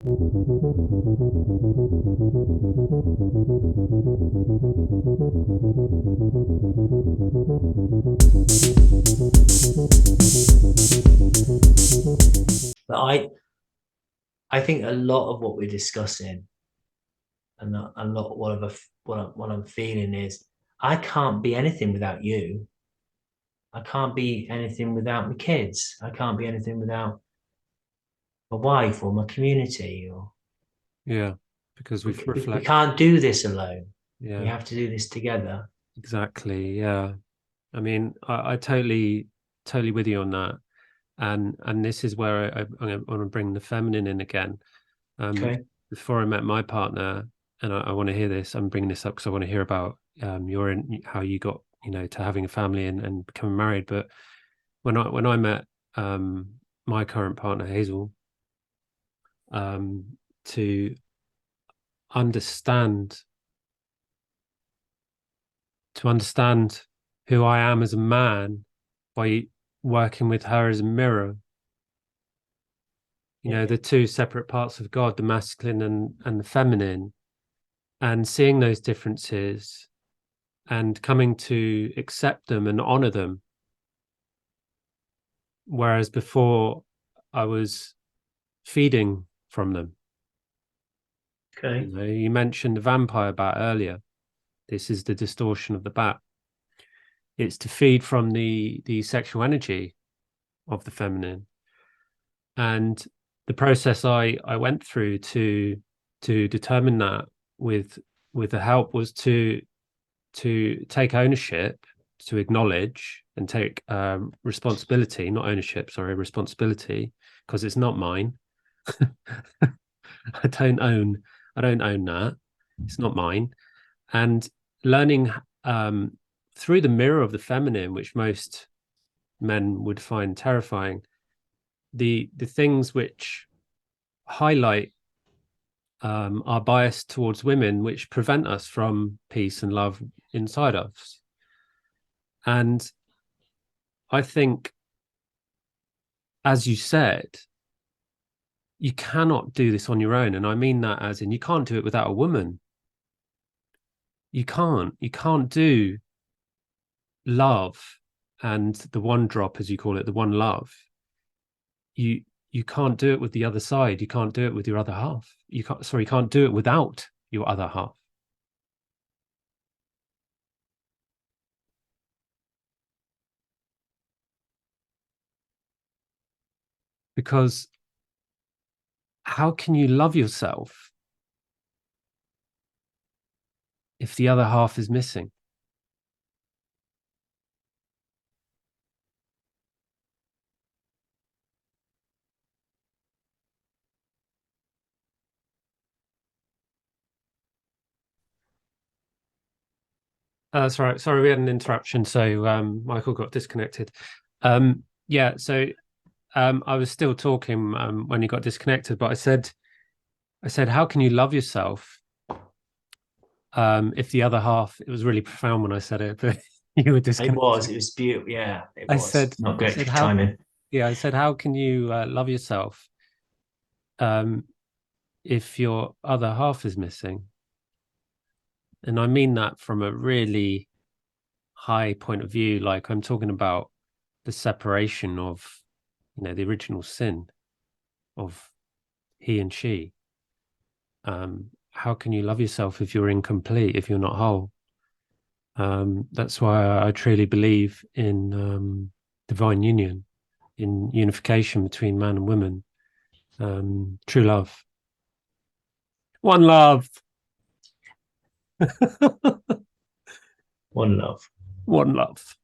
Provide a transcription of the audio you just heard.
But I think a lot of what we're discussing and a lot what I'm feeling is I can't be anything without you. I can't be anything without my kids. I can't be anything without my wife or my community. Or Yeah, because we we reflect. can't do this alone. We Yeah, have to do this together. exactly. Yeah. I mean, I totally with you on that. And this is where I want to bring the feminine in again. Um, Okay. Before I met my partner, and I want to hear this. I'm bringing this up because I want to hear about how you got to having a family and becoming married. But when I met my current partner Hazel, to understand to understand who I am as a man by working with her as a mirror. Yeah. The two separate parts of God, the masculine and the feminine, and seeing those differences and coming to accept them and honor them. Whereas before I was feeding from them. Okay. You mentioned the vampire bat earlier. This is the distortion of the bat. It's to feed from the sexual energy of the feminine. And the process I went through to determine that with the help was to take ownership, to acknowledge and take responsibility, not ownership, sorry, responsibility, because it's not mine. I don't own I don't own that. It's not mine. And learning through the mirror of the feminine, which most men would find terrifying, the things which highlight our bias towards women, which prevent us from peace and love inside us. And I think, as you said, you cannot do this on your own. And I mean that as in you can't do it without a woman. You can't do love and the one drop, as you call it, the one love. You you can't do it with the other side. You can't do it with your other half. You can't do it without your other half. Because how can you love yourself if the other half is missing? Sorry, we had an interruption, so Michael got disconnected. Yeah, so I was still talking when you got disconnected, but I said, how can you love yourself if the other half? It was really profound when I said it, but you were It was. disconnected. It was beautiful. Yeah, it I was. said, Not I great said, how? timing. Yeah, I said, how can you love yourself um, if your other half is missing? And I mean that from a really high point of view. Like I'm talking about the separation of, the original sin of he and she. How can you love yourself if you're incomplete, if you're not whole? That's why I truly believe in divine union, in unification between man and woman, true love. One love. One love. One love.